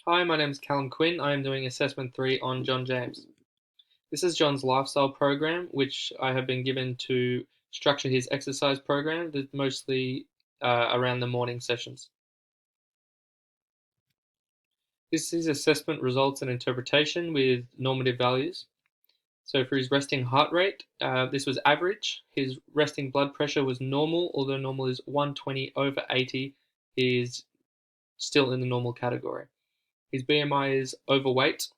Hi, my name is Callum Quinn. I am doing Assessment 3 on John James. This is John's lifestyle program, which I have been given to structure his exercise program, that's mostly around the morning sessions. This is assessment results and interpretation with normative values. So for his resting heart rate, this was average. His resting blood pressure was normal, although normal is 120 over 80, he is still in the normal category. His BMI is overweight.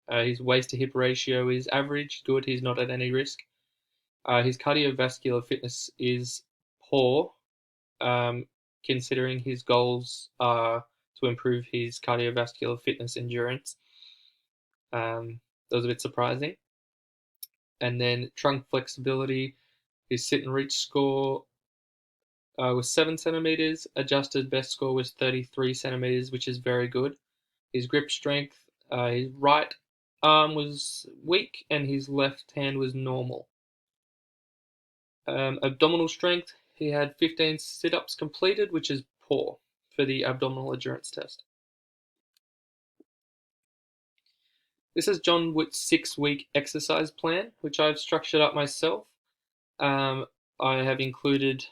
His waist to hip ratio is average, good, he's not at any risk. His cardiovascular fitness is poor, considering his goals are to improve his cardiovascular fitness endurance. That was a bit surprising. And then trunk flexibility, his sit and reach score was 7 centimeters. Adjusted best score was 33 centimeters, which is very good. His grip strength, his right arm was weak and his left hand was normal. Abdominal strength, he had 15 sit-ups completed, which is poor for the abdominal endurance test. This is John Witt's 6-week exercise plan, which I've structured up myself. I have included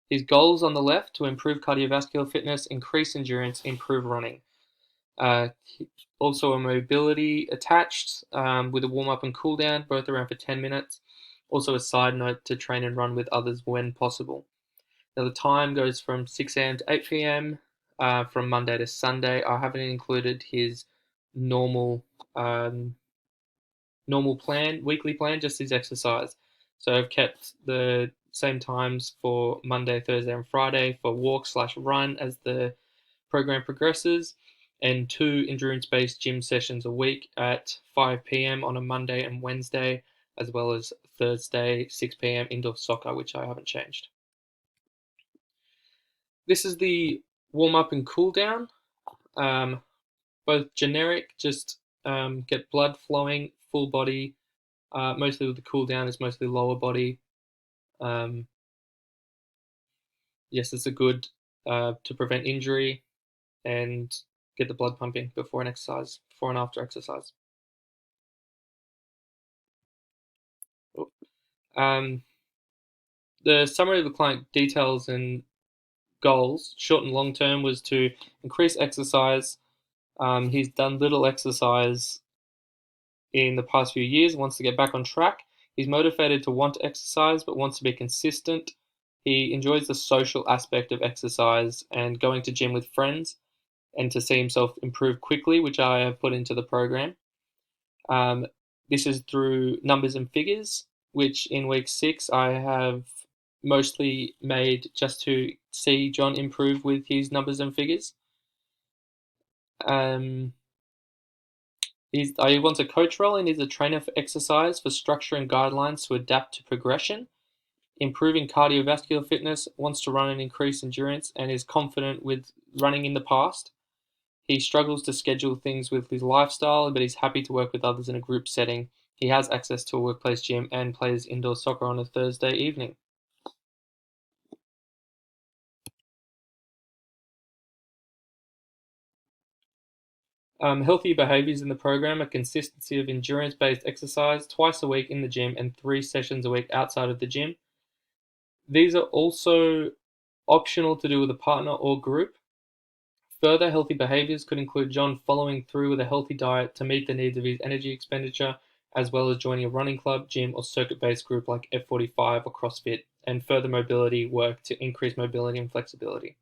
his goals on the left to improve cardiovascular fitness, increase endurance, improve running. Also a mobility attached with a warm-up and cool-down, both around for 10 minutes. Also a side note to train and run with others when possible. Now the time goes from 6 a.m. to 8 p.m. From Monday to Sunday. I haven't included his normal weekly plan, just his exercise. So I've kept the same times for Monday, Thursday, and Friday for walk/run as the program progresses, and 2 endurance-based gym sessions a week at 5 p.m. on a Monday and Wednesday, as well as Thursday, 6 p.m. indoor soccer, which I haven't changed. This is the warm-up and cool-down, both generic, just get blood flowing, full body, mostly with the cool-down is mostly lower body. Yes, it's a good to prevent injury and get the blood pumping before an exercise, before and after exercise. The summary of the client details and goals, short and long term, was to increase exercise. He's done little exercise in the past few years, wants to get back on track. He's motivated to want to exercise, but wants to be consistent. He enjoys the social aspect of exercise and going to gym with friends, and to see himself improve quickly, which I have put into the program. This is through numbers and figures, which in week 6 I have mostly made just to see John improve with his numbers and figures. I want a coach role and is a trainer for exercise for structure and guidelines to adapt to progression. Improving cardiovascular fitness, wants to run and increase endurance, and is confident with running in the past. He struggles to schedule things with his lifestyle, but he's happy to work with others in a group setting. He has access to a workplace gym and plays indoor soccer on a Thursday evening. Healthy behaviors in the program are consistency of endurance-based exercise twice a week in the gym and 3 sessions a week outside of the gym. These are also optional to do with a partner or group. Further healthy behaviors could include John following through with a healthy diet to meet the needs of his energy expenditure, as well as joining a running club, gym, or circuit-based group like F45 or CrossFit, and further mobility work to increase mobility and flexibility.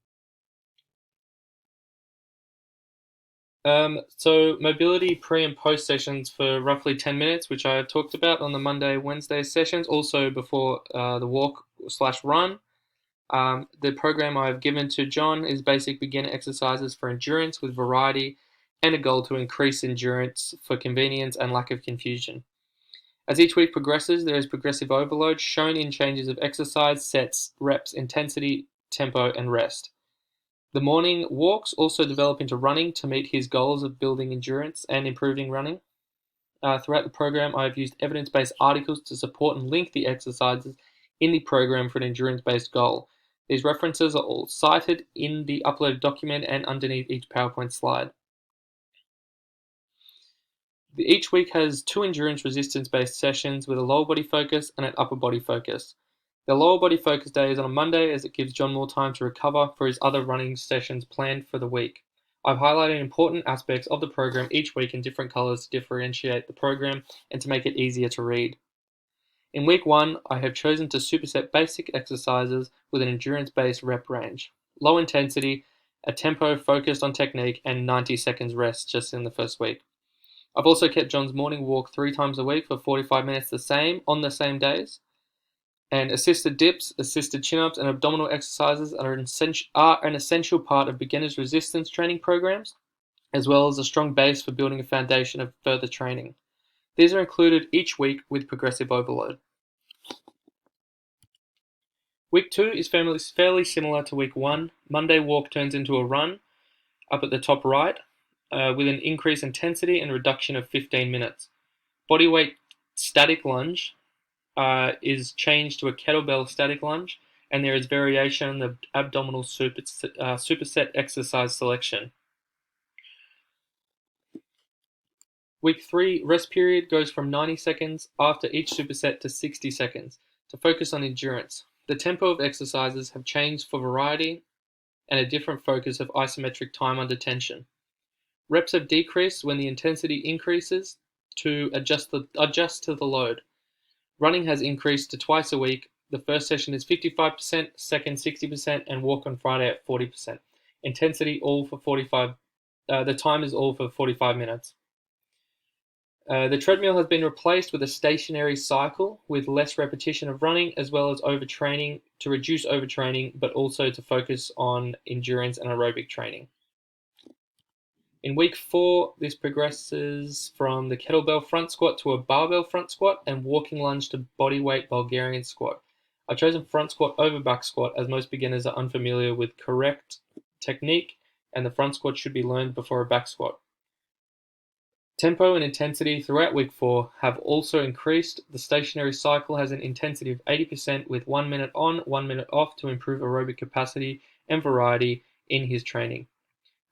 So mobility pre and post sessions for roughly 10 minutes, which I talked about on the Monday, Wednesday sessions, also before the walk/run. The program I've given to John is basic beginner exercises for endurance with variety and a goal to increase endurance for convenience and lack of confusion. As each week progresses, there is progressive overload shown in changes of exercise, sets, reps, intensity, tempo, and rest. The morning walks also develop into running to meet his goals of building endurance and improving running. Throughout the program, I have used evidence-based articles to support and link the exercises in the program for an endurance-based goal. These references are all cited in the uploaded document and underneath each PowerPoint slide. Each week has 2 endurance resistance-based sessions with a lower body focus and an upper body focus. The lower body focus day is on a Monday, as it gives John more time to recover for his other running sessions planned for the week. I've highlighted important aspects of the program each week in different colors to differentiate the program and to make it easier to read. In week 1, I have chosen to superset basic exercises with an endurance-based rep range. Low intensity, a tempo focused on technique, and 90 seconds rest just in the first week. I've also kept John's morning walk 3 times a week for 45 minutes on the same days. And assisted dips, assisted chin-ups, and abdominal exercises are an essential part of beginners' resistance training programs, as well as a strong base for building a foundation of further training. These are included each week with progressive overload. Week 2 is fairly similar to week 1. Monday walk turns into a run up at the top right, with an increased intensity and reduction of 15 minutes. Bodyweight static lunge is changed to a kettlebell static lunge, and there is variation in the abdominal superset exercise selection. Week 3 rest period goes from 90 seconds after each superset to 60 seconds to focus on endurance. The tempo of exercises have changed for variety and a different focus of isometric time under tension. Reps have decreased when the intensity increases to adjust to the load. Running has increased to twice a week. The first session is 55%, second 60%, and walk on Friday at 40%. Intensity all for 45. The time is all for 45 minutes. The treadmill has been replaced with a stationary cycle with less repetition of running, as well as overtraining to reduce overtraining, but also to focus on endurance and aerobic training. In week 4, this progresses from the kettlebell front squat to a barbell front squat and walking lunge to bodyweight Bulgarian squat. I've chosen front squat over back squat as most beginners are unfamiliar with correct technique, and the front squat should be learned before a back squat. Tempo and intensity throughout week 4 have also increased. The stationary cycle has an intensity of 80% with 1 minute on, 1 minute off to improve aerobic capacity and variety in his training.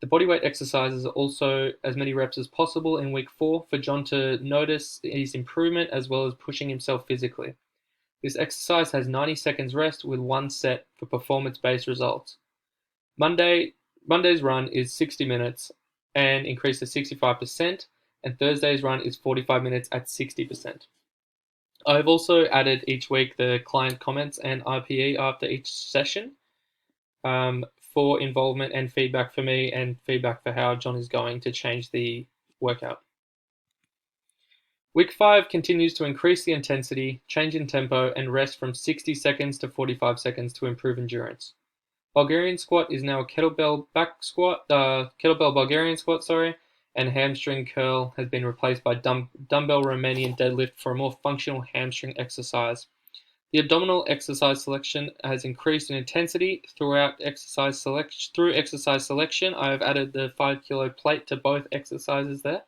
The bodyweight exercises are also as many reps as possible in week 4 for John to notice his improvement as well as pushing himself physically. This exercise has 90 seconds rest with 1 set for performance-based results. Monday's run is 60 minutes and increased to 65%, and Thursday's run is 45 minutes at 60%. I've also added each week the client comments and RPE after each session for involvement and feedback for me and feedback for how John is going to change the workout. Week 5 continues to increase the intensity, change in tempo, and rest from 60 seconds to 45 seconds to improve endurance. Bulgarian squat is now a kettlebell Bulgarian squat, and hamstring curl has been replaced by dumbbell Romanian deadlift for a more functional hamstring exercise. The abdominal exercise selection has increased in intensity through exercise selection. I have added the 5 kilo plate to both exercises there.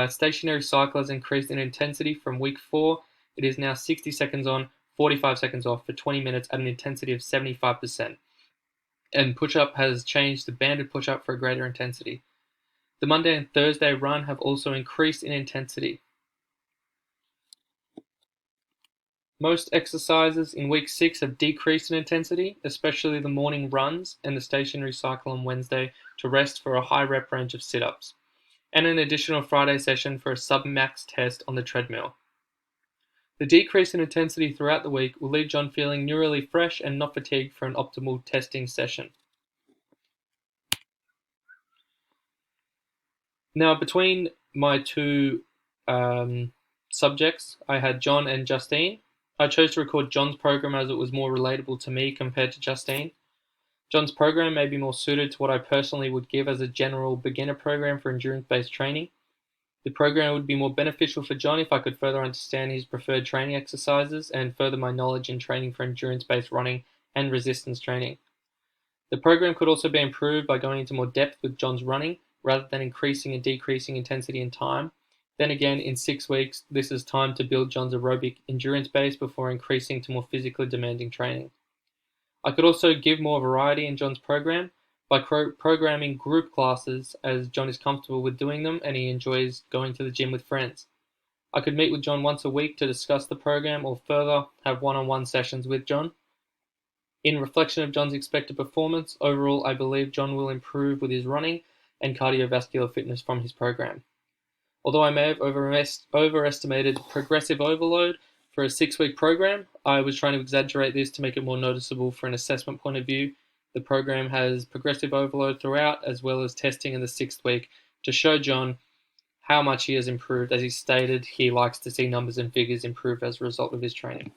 Stationary cycle has increased in intensity from week 4. It is now 60 seconds on, 45 seconds off for 20 minutes at an intensity of 75%. And push-up has changed to banded push-up for a greater intensity. The Monday and Thursday run have also increased in intensity. Most exercises in week 6 have decreased in intensity, especially the morning runs and the stationary cycle on Wednesday to rest for a high rep range of sit-ups, and an additional Friday session for a sub-max test on the treadmill. The decrease in intensity throughout the week will leave John feeling neurally fresh and not fatigued for an optimal testing session. Now, between my 2 subjects, I had John and Justine. I chose to record John's program as it was more relatable to me compared to Justine. John's program may be more suited to what I personally would give as a general beginner program for endurance-based training. The program would be more beneficial for John if I could further understand his preferred training exercises and further my knowledge in training for endurance-based running and resistance training. The program could also be improved by going into more depth with John's running rather than increasing and decreasing intensity and time. Then again, in 6 weeks, this is time to build John's aerobic endurance base before increasing to more physically demanding training. I could also give more variety in John's program by programming group classes, as John is comfortable with doing them and he enjoys going to the gym with friends. I could meet with John once a week to discuss the program or further have one-on-one sessions with John. In reflection of John's expected performance, overall I believe John will improve with his running and cardiovascular fitness from his program. Although I may have overestimated progressive overload for a 6-week program, I was trying to exaggerate this to make it more noticeable for an assessment point of view. The program has progressive overload throughout, as well as testing in the 6th week to show John how much he has improved. As he stated, he likes to see numbers and figures improve as a result of his training.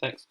Thanks.